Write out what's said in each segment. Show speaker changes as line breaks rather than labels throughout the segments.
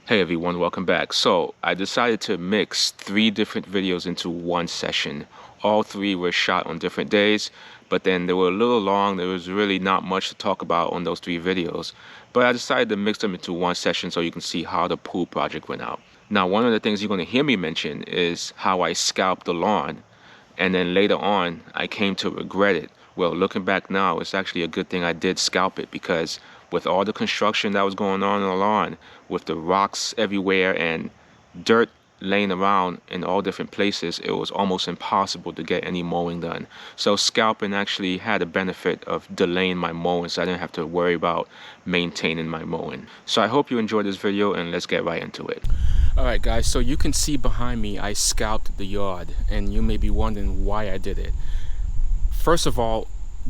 Hey everyone, welcome back. So I decided to mix three different videos into one session. All three were shot on different days, but then they were a little long. There was really not much to talk about on those three videos. But I decided to mix them into one session so you can see how the pool project went out. Now, one of the things you're going to hear me mention is how I scalped the lawn. And then later on, I came to regret it. Well, looking back now, it's actually a good thing I did scalp it because with all the construction that was going on the lawn, with the rocks everywhere and dirt laying around in all different places, it was almost impossible to get any mowing done. So scalping actually had a benefit of delaying my mowing, so I didn't have to worry about maintaining my mowing. So I hope you enjoyed this video, and let's get right into it.
Alright guys, so you can see behind me I scalped the yard, and you may be wondering why I did it. First of all,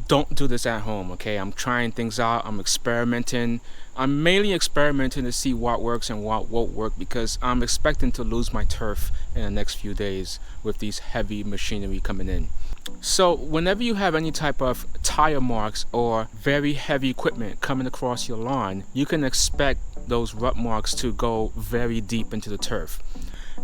don't do this at home, okay? I'm trying things out, I'm experimenting. I'm mainly experimenting to see what works and what won't work because I'm expecting to lose my turf in the next few days with these heavy machinery coming in. So whenever you have any type of tire marks or very heavy equipment coming across your lawn, you can expect those rut marks to go very deep into the turf.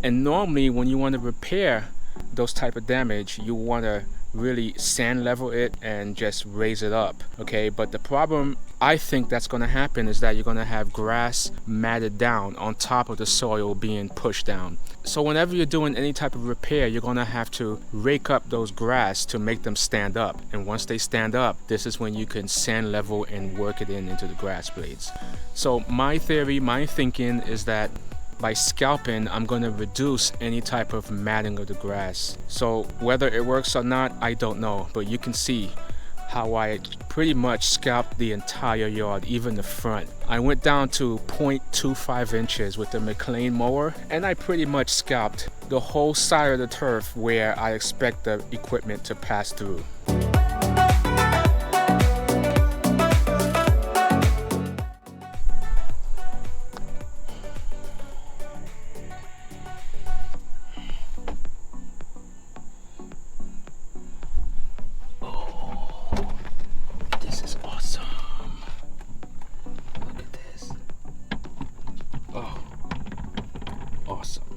And normally when you want to repair those type of damage, you want to really sand level it and just raise it up, okay? But the problem I think that's going to happen is that you're going to have grass matted down on top of the soil being pushed down. So whenever you're doing any type of repair, you're going to have to rake up those grass to make them stand up. And once they stand up, this is when you can sand level and work it into the grass blades. So my theory, my thinking is that by scalping, I'm going to reduce any type of matting of the grass. So whether it works or not, I don't know. But you can see how I pretty much scalped the entire yard, even the front. I went down to 0.25 inches with the McLean mower, and I pretty much scalped the whole side of the turf where I expect the equipment to pass through.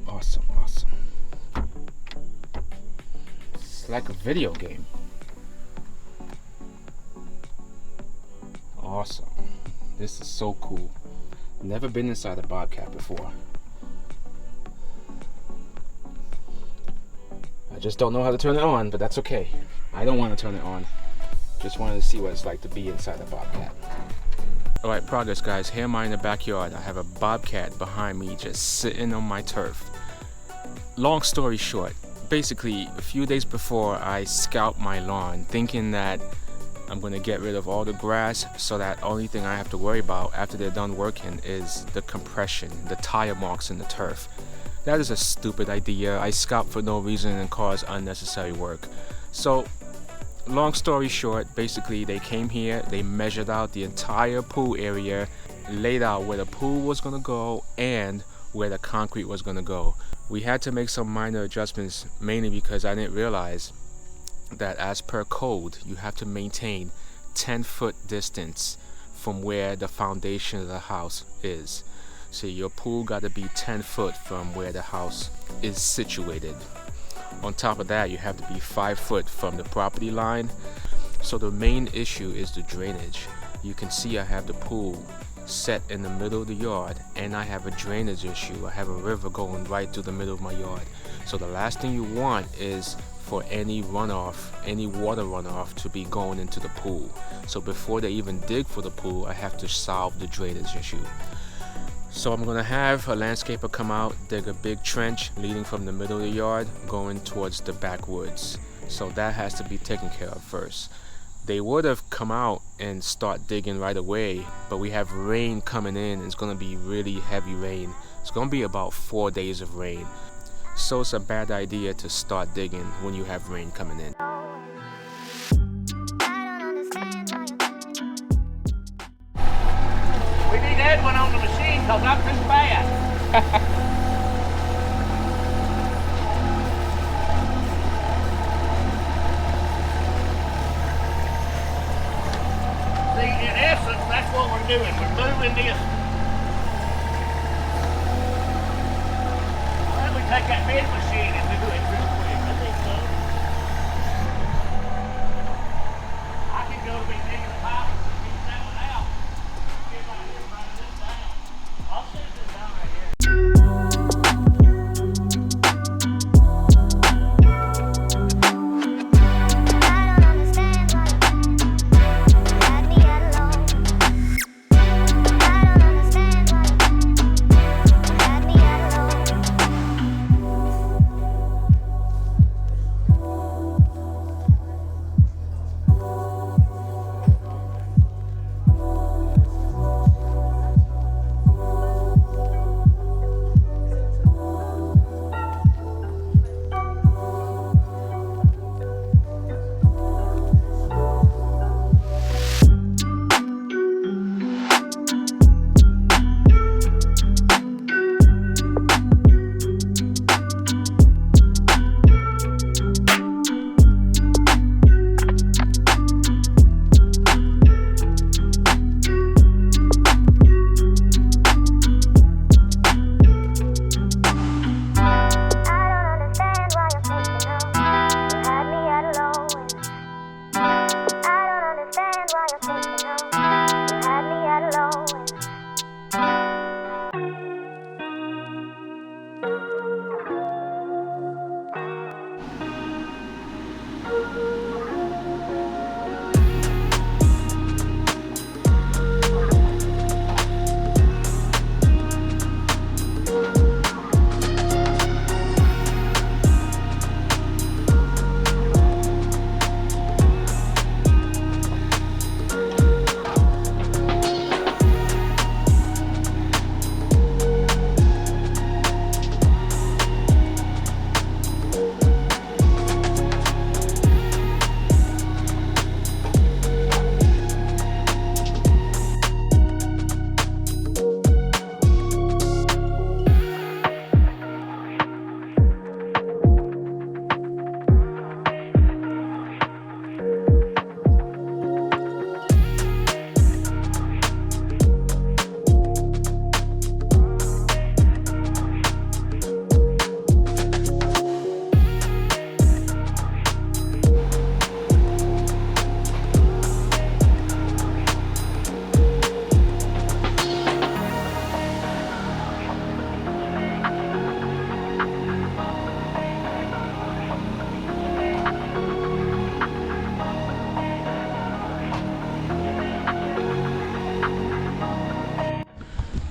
Awesome. It's like a video game. Awesome. This is so cool. Never been inside a Bobcat before. I just don't know how to turn it on, but that's okay. I don't want to turn it on. Just wanted to see what it's like to be inside a Bobcat. Alright, progress guys. Here am I in the backyard. I have a Bobcat behind me just sitting on my turf. Long story short, basically a few days before I scalped my lawn thinking that I'm going to get rid of all the grass so that only thing I have to worry about after they're done working is the compression, the tire marks in the turf. That is a stupid idea. I scalped for no reason and caused unnecessary work. So long story short, basically they came here, they measured out the entire pool area, laid out where the pool was going to go and where the concrete was going to go. We had to make some minor adjustments, mainly because I didn't realize that as per code, you have to maintain 10-foot distance from where the foundation of the house is. So your pool got to be 10 foot from where the house is situated. On top of that, you have to be 5 foot from the property line. So the main issue is the drainage. You can see I have the pool set in the middle of the yard, and I have a drainage issue. I have a river going right through the middle of my yard. So the last thing you want is for any runoff, any water runoff to be going into the pool. So before they even dig for the pool, I have to solve the drainage issue. So I'm gonna have a landscaper come out, dig a big trench leading from the middle of the yard going towards the backwoods. So that has to be taken care of first. They would have come out and start digging right away, but we have rain coming in. It's gonna be really heavy rain. It's gonna be about 4 days of rain. So it's a bad idea to start digging when you have rain coming in.
We need Edwin on the machine because I'm too fast. See, in essence, that's what we're doing. We're moving this take that bend machine and do it real quick. I think so. I can go be digging the pipe and get that one out. Get right here, write this down. I'll set this down right here.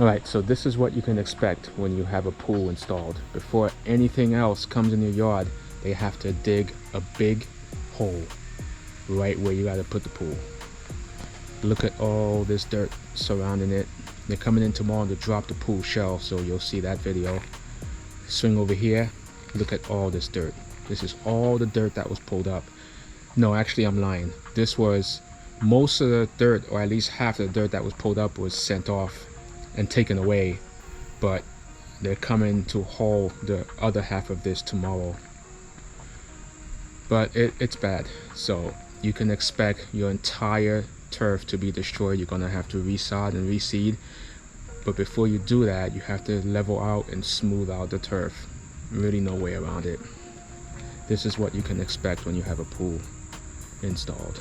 Alright, so this is what you can expect when you have a pool installed. Before anything else comes in your yard, they have to dig a big hole right where you gotta put the pool. Look at all this dirt surrounding it. They're coming in tomorrow to drop the pool shell, so you'll see that video. Swing over here, look at all this dirt. This is all the dirt that was pulled up. No, actually I'm lying. This was most of the dirt, or at least half of the dirt that was pulled up was sent off and taken away, but they're coming to haul the other half of this tomorrow. But it's bad, so you can expect your entire turf to be destroyed. You're gonna have to resod and reseed, but before you do that, you have to level out and smooth out the turf. Really no way around it. This is what you can expect when you have a pool installed.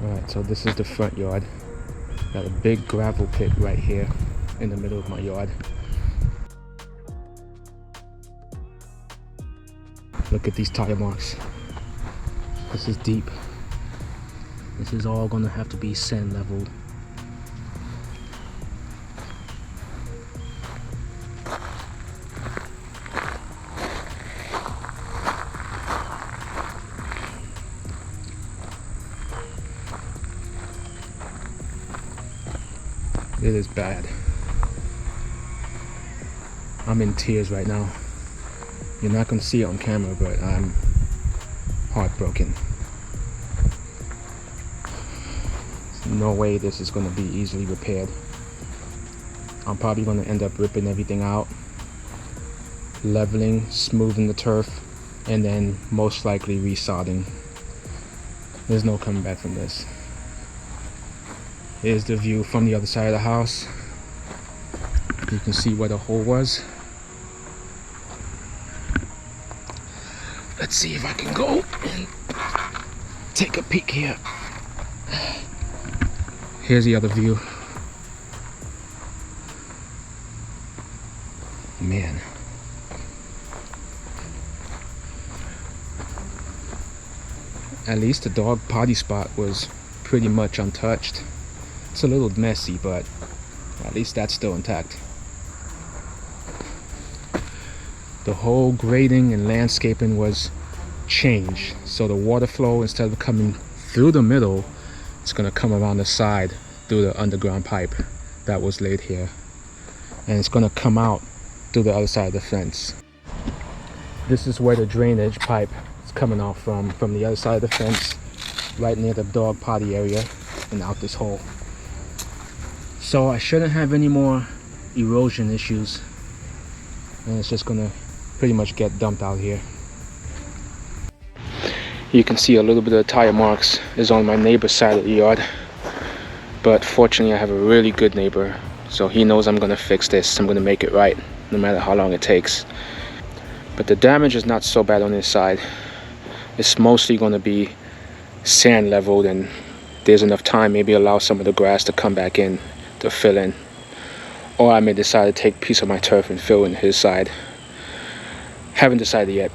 Alright, so this is the front yard. Got a big gravel pit right here in the middle of my yard. Look at these tire marks. This is deep. This is all gonna have to be sand leveled. It is bad. I'm in tears right now. You're not gonna see it on camera, but I'm heartbroken. There's no way this is gonna be easily repaired. I'm probably gonna end up ripping everything out, leveling, smoothing the turf, and then most likely resodding. There's no coming back from this. Here's the view from the other side of the house. You can see where the hole was. Let's see if I can go and take a peek here. Here's the other view. Man. At least the dog potty spot was pretty much untouched. It's a little messy, but at least that's still intact. The whole grading and landscaping was changed. So the water flow, instead of coming through the middle, it's gonna come around the side through the underground pipe that was laid here. And it's gonna come out through the other side of the fence. This is where the drainage pipe is coming out from the other side of the fence, right near the dog potty area, and out this hole. So I shouldn't have any more erosion issues, and it's just gonna pretty much get dumped out here. You can see a little bit of the tire marks is on my neighbor's side of the yard, but fortunately I have a really good neighbor, so he knows I'm gonna fix this. I'm gonna make it right, no matter how long it takes. But the damage is not so bad on this side. It's mostly gonna be sand leveled, and there's enough time, maybe allow some of the grass to come back in to fill in. Or I may decide to take a piece of my turf and fill in his side. Haven't decided yet.